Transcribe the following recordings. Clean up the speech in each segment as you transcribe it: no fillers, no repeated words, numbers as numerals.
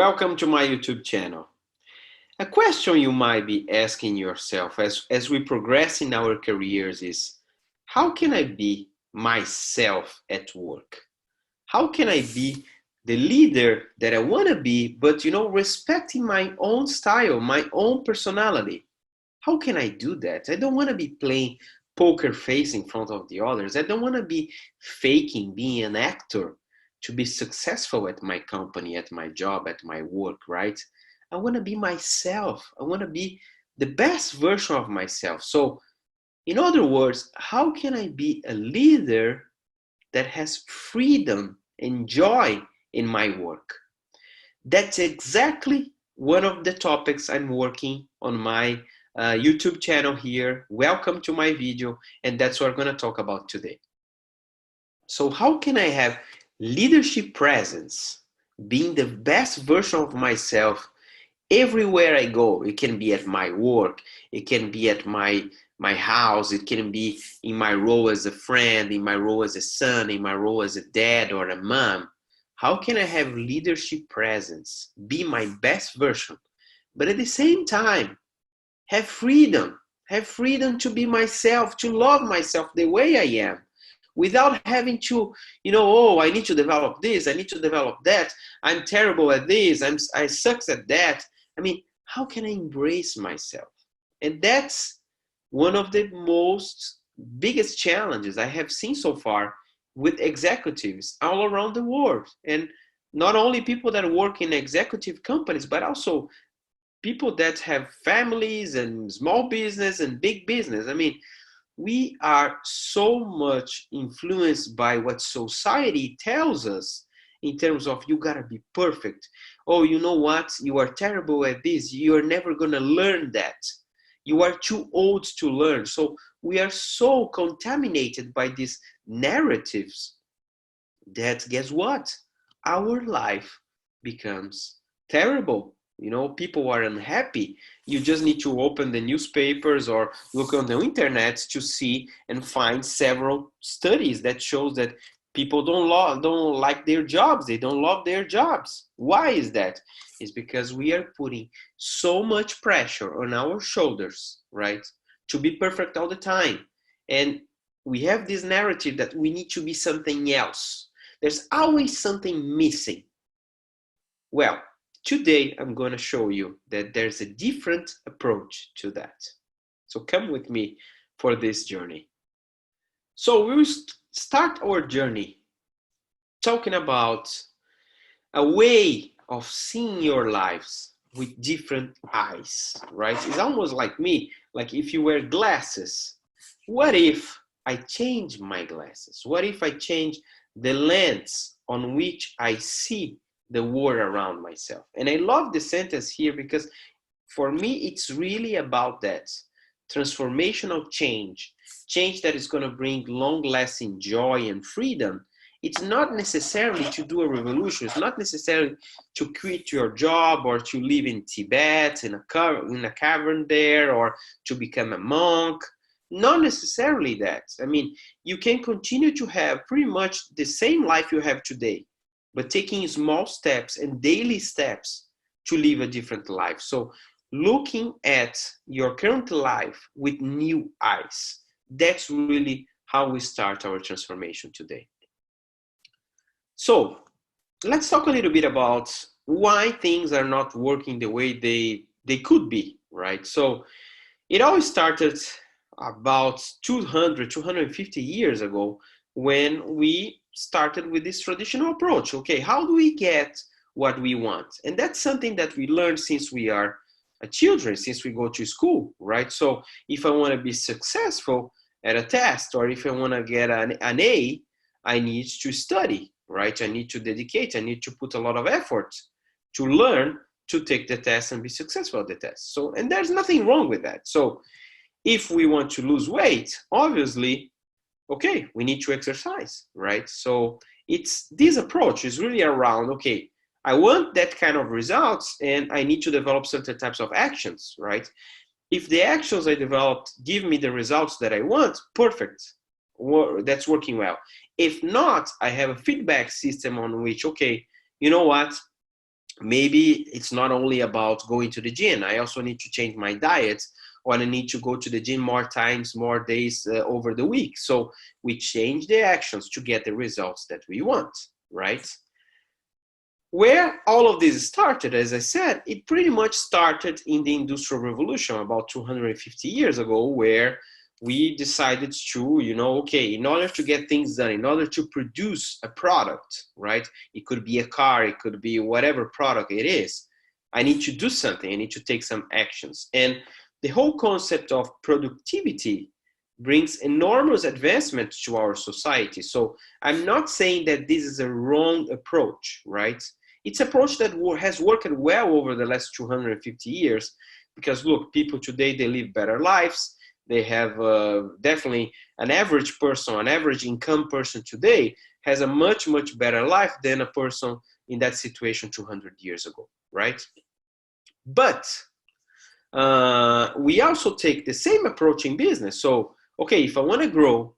Welcome to my YouTube channel. A question you might be asking yourself as we progress in our careers is, how can I be myself at work? How can I be the leader that I want to be, but respecting my own style, my own personality? How can I do that? I don't want to be playing poker face in front of the others. I don't want to be faking being an actor to be successful at my company, at my job, at my work, right? I want to be myself. I want to be the best version of myself. So, in other words, how can I be a leader that has freedom and joy in my work? That's exactly one of the topics I'm working on my YouTube channel here. Welcome to my video, and that's what we're going to talk about today. So how can I have leadership presence, being the best version of myself everywhere I go? It can be at my work, it can be at my house, it can be in my role as a friend, in my role as a son, in my role as a dad or a mom. How can I have leadership presence, be my best version, but at the same time have freedom to be myself, to love myself the way I am, without having to, oh, I need to develop this, I need to develop that, I'm terrible at this, I suck at that. I mean, how can I embrace myself? And that's one of the most biggest challenges I have seen so far with executives all around the world. And not only people that work in executive companies, but also people that have families and small business and big business. I mean, we are so much influenced by what society tells us in terms of you gotta be perfect. Oh, you know what? You are terrible at this. You're never gonna learn that. You are too old to learn. So we are so contaminated by these narratives that, guess what? Our life becomes terrible. People are unhappy. You just need to open the newspapers or look on the internet to see and find several studies that shows that people don't like their jobs. They don't love their jobs. Why is that? It's because we are putting so much pressure on our shoulders, right? To be perfect all the time. And we have this narrative that we need to be something else. There's always something missing. Well, today I'm going to show you that there's a different approach to that. So come with me for this journey. So we will start our journey talking about a way of seeing your lives with different eyes, right? It's almost like me, like if you wear glasses. What if I change my glasses? What if I change the lens on which I see the world around myself? And I love the sentence here because for me, it's really about that transformational change that is going to bring long-lasting joy and freedom. It's not necessarily to do a revolution. It's not necessarily to quit your job or to live in Tibet in a cavern there or to become a monk. Not necessarily that. I mean, you can continue to have pretty much the same life you have today, but taking small steps and daily steps to live a different life. So looking at your current life with new eyes, that's really how we start our transformation today. So let's talk a little bit about why things are not working the way they could be, right? So it all started about 250 years ago when we started with this traditional approach. Okay, how do we get what we want? And that's something that we learned since we are children, since we go to school, right? So if I want to be successful at a test or if I want to get an A, I need to study, right? I need to dedicate, I need to put a lot of effort to learn to take the test and be successful at the test. So, and there's nothing wrong with that. So if we want to lose weight, obviously, okay, we need to exercise, right? So it's this approach is really around, okay, I want that kind of results and I need to develop certain types of actions, right? If the actions I developed give me the results that I want, perfect, that's working well. If not, I have a feedback system on which, okay, you know what? Maybe it's not only about going to the gym. I also need to change my diet, or I need to go to the gym more times, more days over the week. So we change the actions to get the results that we want, right? Where all of this started, as I said, it pretty much started in the Industrial Revolution about 250 years ago, where we decided to, okay, in order to get things done, in order to produce a product, right? It could be a car, it could be whatever product it is. I need to do something, I need to take some actions. And the whole concept of productivity brings enormous advancement to our society. So I'm not saying that this is a wrong approach, right? It's an approach that has worked well over the last 250 years, because look, people today, they live better lives. They have definitely an average person, an average income person today has a much, much better life than a person in that situation 200 years ago, right? But we also take the same approach in business. So, okay, if I want to grow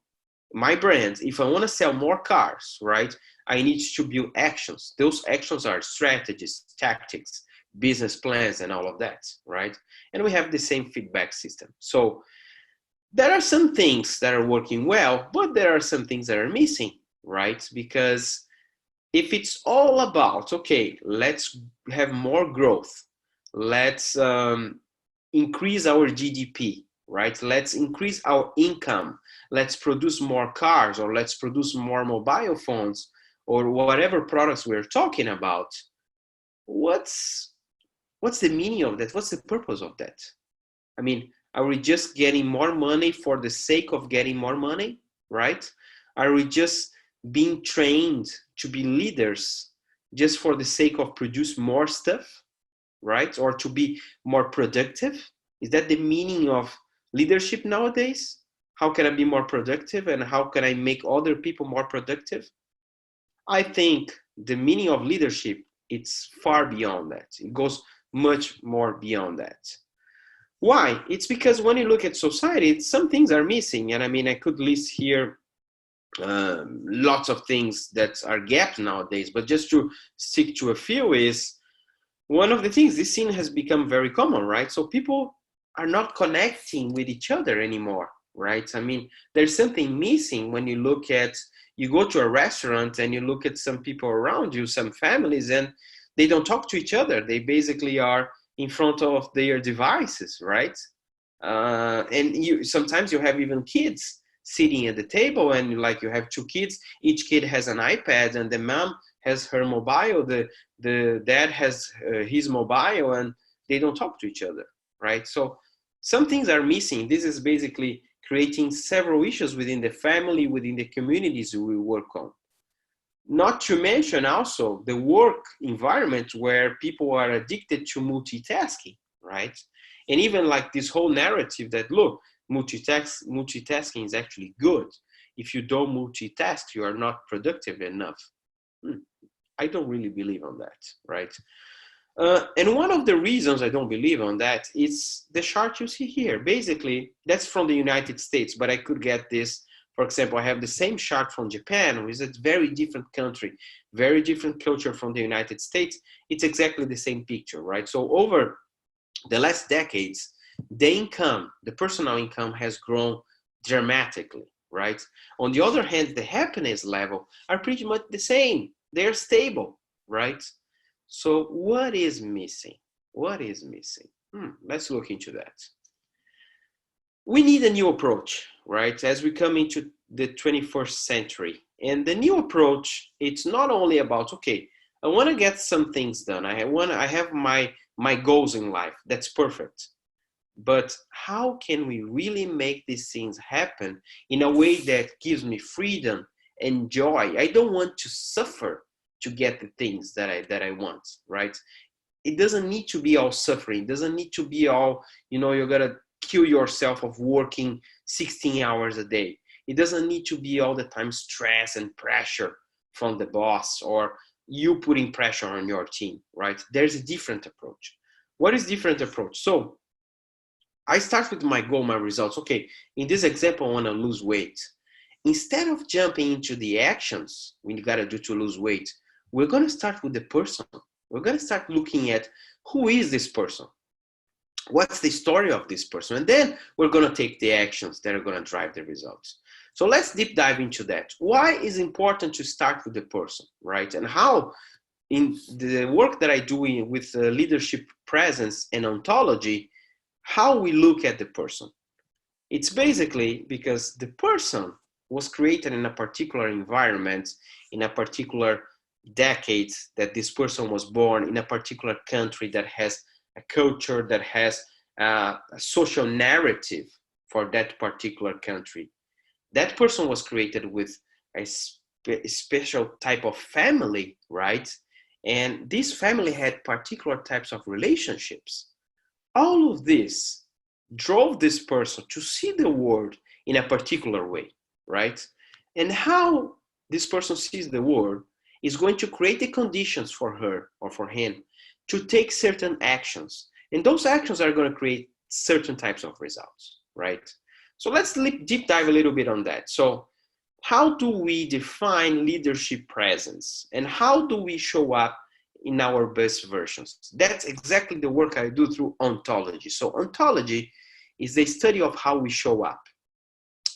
my brand, if I want to sell more cars, right, I need to build actions. Those actions are strategies, tactics, business plans, and all of that, right? And we have the same feedback system. So there are some things that are working well, but there are some things that are missing, right? Because if it's all about, okay, let's have more growth, let's increase our GDP, right? Let's increase our income, let's produce more cars, or let's produce more mobile phones, or whatever products we're talking about. What's the meaning of that? What's the purpose of that? I mean, are we just getting more money for the sake of getting more money, right? Are we just being trained to be leaders just for the sake of produce more stuff, right? Or to be more productive? Is that the meaning of leadership nowadays? How can I be more productive, and how can I make other people more productive? I think the meaning of leadership, it's far beyond that. It goes much more beyond that. Why? It's because when you look at society, some things are missing. And I mean, I could list here lots of things that are gaps nowadays, but just to stick to a few is, one of the things, this scene has become very common, right? So people are not connecting with each other anymore, right? I mean, there's something missing when you look at, you go to a restaurant and you look at some people around you, some families, and they don't talk to each other. They basically are in front of their devices, right? And sometimes you have even kids sitting at the table, and like you have two kids, each kid has an iPad, and the mom has her mobile, the dad has his mobile, and they don't talk to each other, right? So some things are missing. This is basically creating several issues within the family, within the communities we work on. Not to mention also the work environment where people are addicted to multitasking, right? And even like this whole narrative that, look, multitasking is actually good. If you don't multitask, you are not productive enough. I don't really believe on that, right? And one of the reasons I don't believe on that is the chart you see here. Basically, that's from the United States, but I could get this. For example, I have the same chart from Japan, which is a very different country, very different culture from the United States. It's exactly the same picture, right? So over the last decades, the income, the personal income has grown dramatically, right? On the other hand, the happiness level are pretty much the same. They're stable, right? So what is missing? What is missing? Let's look into that. We need a new approach, right? As we come into the 21st century. And the new approach, it's not only about, okay, I want to get some things done. I have my goals in life. That's perfect. But how can we really make these things happen in a way that gives me freedom and joy? I don't want to suffer to get the things that I want, right? It doesn't need to be all suffering. It doesn't need to be all, you're gonna kill yourself of working 16 hours a day. It doesn't need to be all the time stress and pressure from the boss, or you putting pressure on your team, right? There's a different approach. What is different approach? So I start with my goal, my results. Okay, in this example, I want to lose weight. Instead of jumping into the actions we got to do to lose weight, we're going to start with the person. We're going to start looking at who is this person? What's the story of this person? And then we're going to take the actions that are going to drive the results. So let's deep dive into that. Why is it important to start with the person, right? And how in the work that I do with leadership presence and ontology, how we look at the person. It's basically because the person was created in a particular environment, in a particular decade that this person was born, in a particular country that has a culture, that has a social narrative for that particular country. That person was created with a special type of family, right? And this family had particular types of relationships. All of this drove this person to see the world in a particular way, right? And how this person sees the world is going to create the conditions for her or for him to take certain actions. And those actions are going to create certain types of results, right? So let's deep dive a little bit on that. So how do we define leadership presence? And how do we show up in our best versions? That's exactly the work I do through ontology. So ontology is the study of how we show up,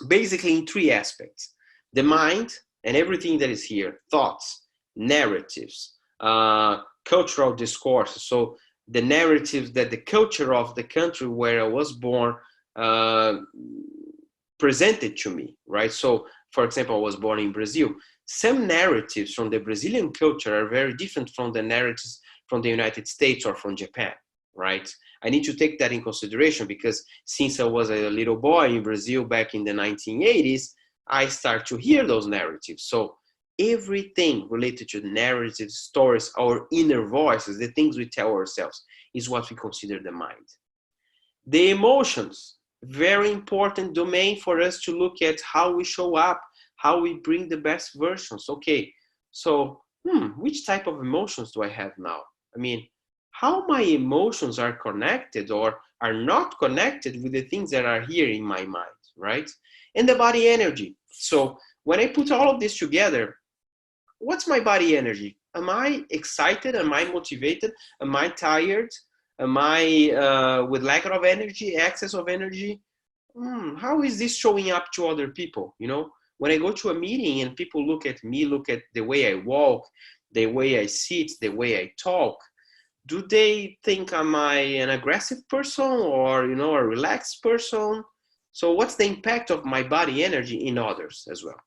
basically in three aspects: the mind and everything that is here, thoughts, narratives, cultural discourse. So the narratives that the culture of the country where I was born presented to me, right? So for example, I was born in Brazil. Some narratives from the Brazilian culture are very different from the narratives from the United States or from Japan, right? I need to take that in consideration because since I was a little boy in Brazil back in the 1980s, I start to hear those narratives. So everything related to the narrative stories, our inner voices, the things we tell ourselves, is what we consider the mind. The emotions, very important domain for us to look at how we show up, how we bring the best versions. Okay, so which type of emotions do I have now? I mean, how my emotions are connected or are not connected with the things that are here in my mind, right? And the body energy. So when I put all of this together, what's my body energy? Am I excited? Am I motivated? Am I tired? Am I with lack of energy, excess of energy? How is this showing up to other people? You know, when I go to a meeting and people look at me, look at the way I walk, the way I sit, the way I talk, do they think am I an aggressive person or, you know, a relaxed person? So what's the impact of my body energy in others as well?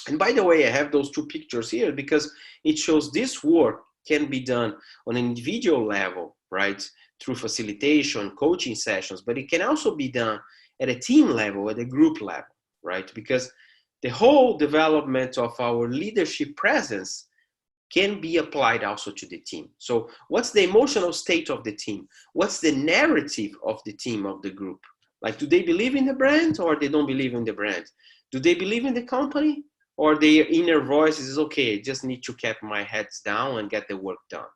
And by the way, I have those two pictures here because it shows this work can be done on an individual level, right? Through facilitation, coaching sessions, but it can also be done at a team level, at a group level, right? Because the whole development of our leadership presence can be applied also to the team. So what's the emotional state of the team? What's the narrative of the team, of the group? Like, do they believe in the brand or they don't believe in the brand? Do they believe in the company or their inner voice is, okay, I just need to keep my heads down and get the work done?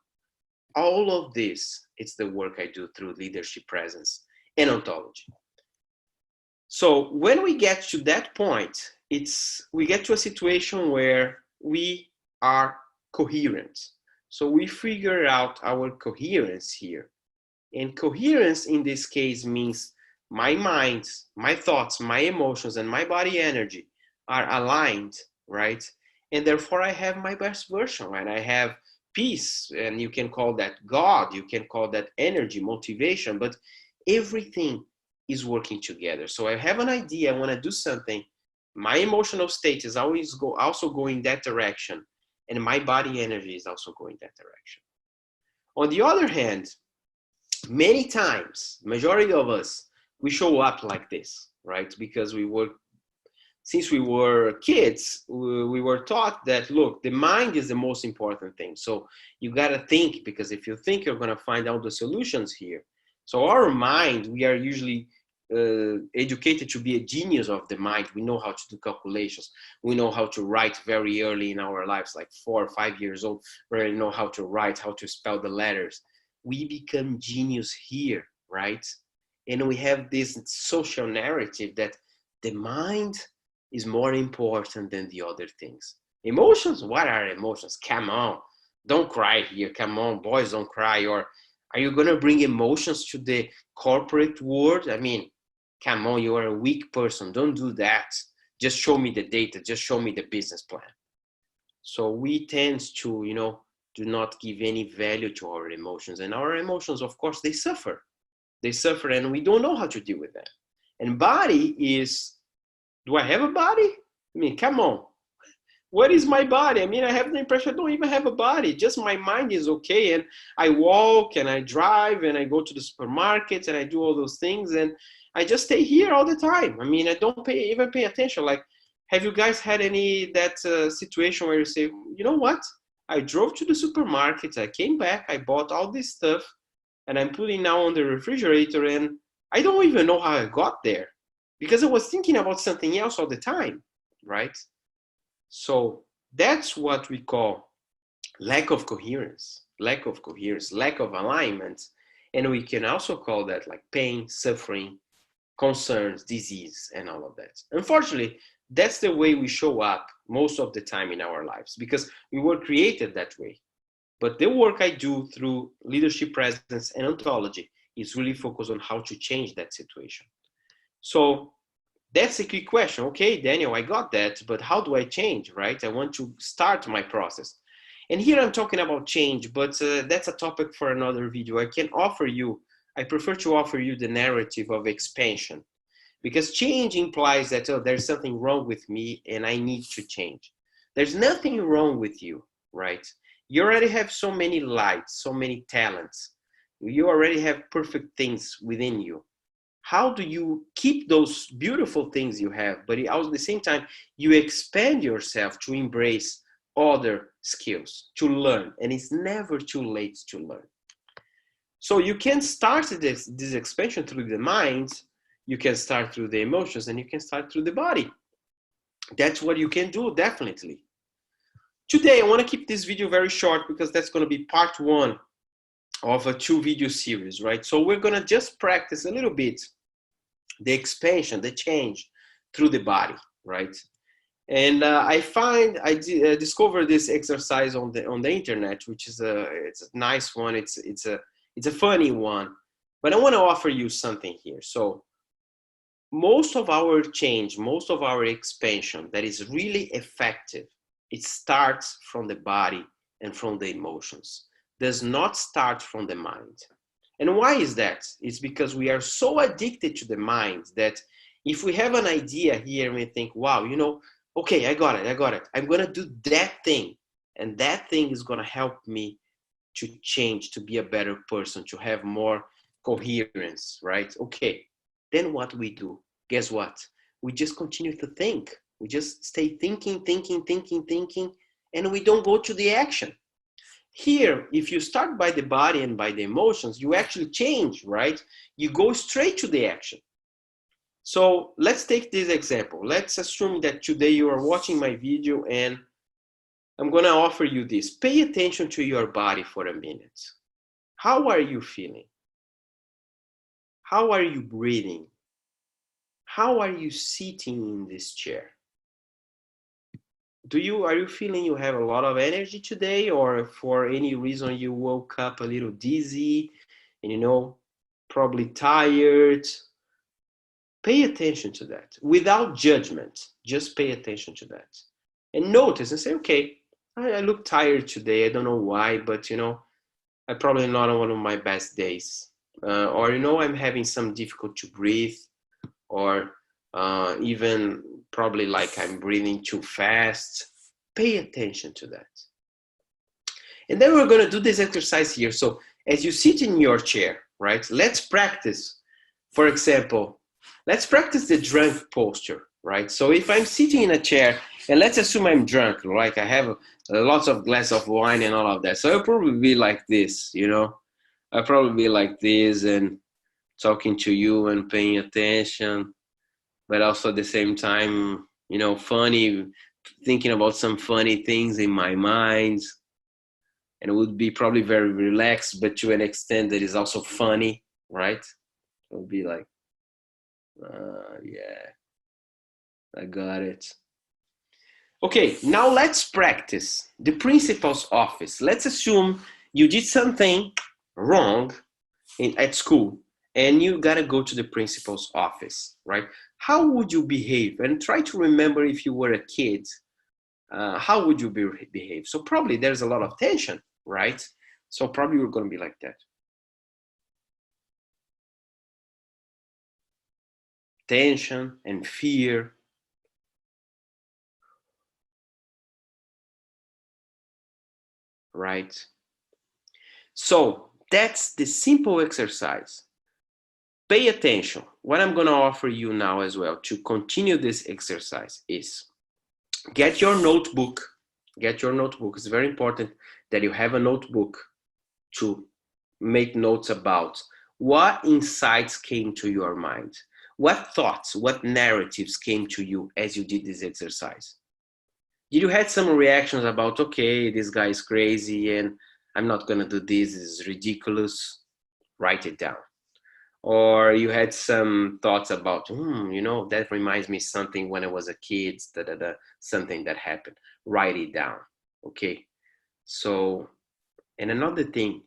All of this, it's the work I do through leadership presence and ontology. So when we get to that point, we get to a situation where we are coherent. So we figure out our coherence here. And coherence in this case means my mind, my thoughts, my emotions, and my body energy are aligned, right? And therefore I have my best version, right? I have peace, and you can call that God, you can call that energy, motivation, but everything is working together. So I have an idea, I want to do something. My emotional state is always also going that direction, and my body energy is also going that direction. On the other hand, many times, majority of us, we show up like this, right? Because since we were kids, we were taught that, look, the mind is the most important thing. So you got to think, because if you think, you're going to find out the solutions here. So our mind, we are usually educated to be a genius of the mind. We know how to do calculations. We know how to write very early in our lives, like 4 or 5 years old. We already know how to write, how to spell the letters. We become genius here, right? And we have this social narrative that the mind is more important than the other things. Emotions, what are emotions? Come on. Don't cry here. Come on, boys, don't cry. Or are you going to bring emotions to the corporate world? I mean, come on, you are a weak person. Don't do that. Just show me the data. Just show me the business plan. So we tend to, do not give any value to our emotions. And our emotions, of course, they suffer. They suffer and we don't know how to deal with them. And body is, do I have a body? I mean, come on. What is my body? I mean, I have the impression I don't even have a body. Just my mind is okay. And I walk and I drive and I go to the supermarket and I do all those things. And I just stay here all the time. I mean, I don't even pay attention. Like, have you guys had that situation where you say, you know what? I drove to the supermarket. I came back. I bought all this stuff and I'm putting now on the refrigerator. And I don't even know how I got there because I was thinking about something else all the time, right? So that's what we call lack of coherence, lack of alignment. And we can also call that like pain, suffering, concerns, disease, and all of that. Unfortunately, that's the way we show up most of the time in our lives because we were created that way. But the work I do through leadership presence and ontology is really focused on how to change that situation. So that's a key question. Okay, Daniel, I got that, but how do I change, right? I want to start my process. And here I'm talking about change, but that's a topic for another video. I prefer to offer you the narrative of expansion because change implies that, oh, there's something wrong with me and I need to change. There's nothing wrong with you, right? You already have so many lights, so many talents. You already have perfect things within you. How do you keep those beautiful things you have, but at the same time, you expand yourself to embrace other skills, to learn, and it's never too late to learn. So you can start this expansion through the mind, you can start through the emotions, and you can start through the body. That's what you can do, definitely. Today, I want to keep this video very short because that's going to be part 1 of a 2-video series, right? So we're going to just practice a little bit the expansion, the change through the body, right? And I discovered this exercise on the internet, which is it's a nice one. It's a funny one, but I want to offer you something here. So most of our change, most of our expansion that is really effective, it starts from the body and from the emotions. Does not start from the mind. And why is that? It's because we are so addicted to the mind that if we have an idea here and we think, wow, okay, I got it. I'm going to do that thing. And that thing is going to help me to change, to be a better person, to have more coherence, right? Okay. Then what we do, guess what? We just continue to think. We just stay thinking, and we don't go to the action. Here, if you start by the body and by the emotions, you actually change, right? You go straight to the action. So let's take this example. Let's assume that today you are watching my video and I'm going to offer you this. Pay attention to your body for a minute. How are you feeling? How are you breathing? How are you sitting in this chair? Are you feeling you have a lot of energy today, or for any reason you woke up a little dizzy and probably tired? Pay attention to that without judgment. Just pay attention to that and notice and say, okay, I look tired today. I don't know why, but I'm probably not on one of my best days, or I'm having some difficulty to breathe, or even probably like I'm breathing too fast. Pay attention to that. And then we're going to do this exercise here. So as you sit in your chair, right, let's practice. For example, let's practice the drunk posture, right? So if I'm sitting in a chair, and let's assume I'm drunk, like I have lots of glass of wine and all of that. So I'll probably be like this, I'll probably be like this and talking to you and paying attention, but also at the same time, funny, thinking about some funny things in my mind. And it would be probably very relaxed, but to an extent that is also funny, right? It would be like, yeah, I got it. Okay, now let's practice the principal's office. Let's assume you did something wrong at school and you gotta go to the principal's office, right? How would you behave? And try to remember if you were a kid, how would you behave? So probably there's a lot of tension, right? So probably you're gonna be like that. Tension and fear. Right? So that's the simple exercise. Pay attention. What I'm going to offer you now as well to continue this exercise is get your notebook. Get your notebook. It's very important that you have a notebook to make notes about what insights came to your mind, what thoughts, what narratives came to you as you did this exercise. Did you had some reactions about, okay, this guy is crazy and I'm not going to do this, this is ridiculous? Write it down. Or you had some thoughts about, that reminds me something when I was a kid, something that happened. Write it down, okay? So, and another thing,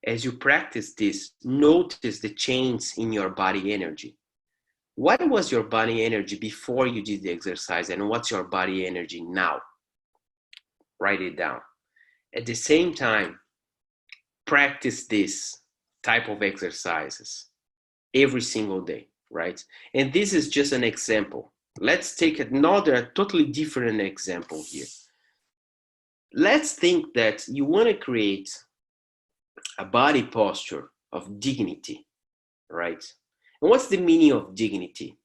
as you practice this, notice the change in your body energy. What was your body energy before you did the exercise, and what's your body energy now? Write it down. At the same time, practice this type of exercises every single day, right? And this is just an example. Let's take another totally different example here. Let's think that you want to create a body posture of dignity, right? And what's the meaning of dignity?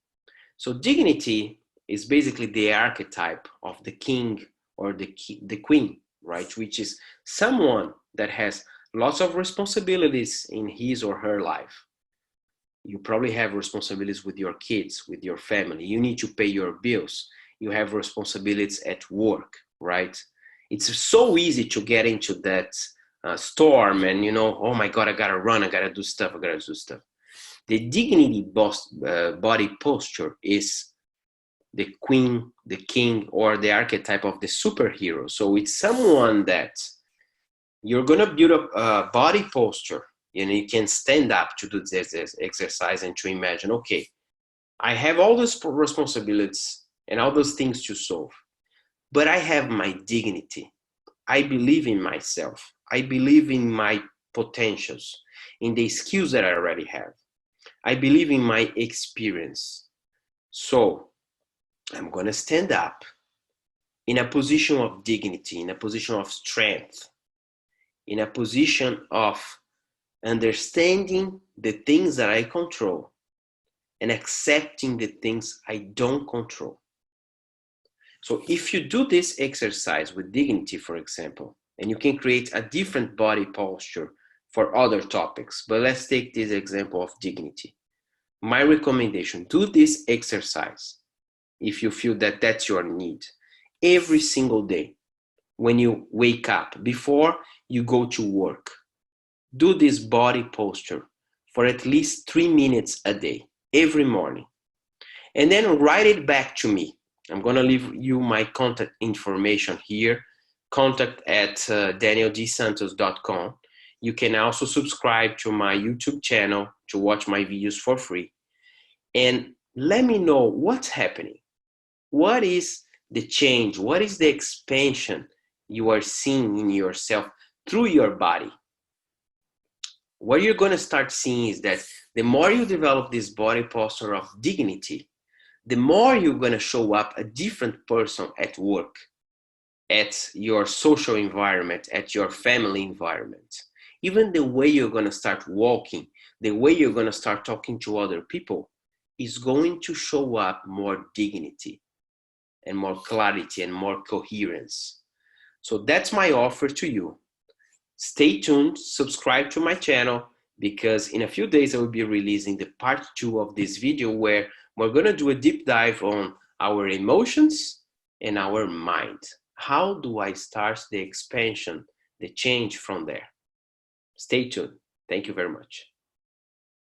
So dignity is basically the archetype of the king or the queen, right? Which is someone that has lots of responsibilities in his or her life. You probably have responsibilities with your kids, with your family. You need to pay your bills. You have responsibilities at work, right? It's so easy to get into that storm and, oh my God, I gotta run, I gotta do stuff. The dignity body posture is the queen, the king, or the archetype of the superhero. So it's someone that you're gonna build up a body posture, and you can stand up to do this exercise and to imagine, okay, I have all those responsibilities and all those things to solve, but I have my dignity. I believe in myself. I believe in my potentials, in the skills that I already have. I believe in my experience. So I'm going to stand up in a position of dignity, in a position of strength, in a position of understanding the things that I control and accepting the things I don't control. So if you do this exercise with dignity, for example, and you can create a different body posture for other topics, but let's take this example of dignity. My recommendation, do this exercise if you feel that that's your need every single day when you wake up, before you go to work. Do this body posture for at least 3 minutes a day, every morning. And then write it back to me. I'm going to leave you my contact information here, contact at danieldesantos.com. You can also subscribe to my YouTube channel to watch my videos for free. And let me know what's happening. What is the change? What is the expansion you are seeing in yourself through your body? What you're going to start seeing is that the more you develop this body posture of dignity, the more you're going to show up a different person at work, at your social environment, at your family environment. Even the way you're going to start walking, the way you're going to start talking to other people is going to show up more dignity and more clarity and more coherence. So that's my offer to you. Stay tuned, subscribe to my channel, because in a few days I will be releasing the part 2 of this video where we're going to do a deep dive on our emotions and our mind. How do I start the expansion, the change from there? Stay tuned. Thank you very much.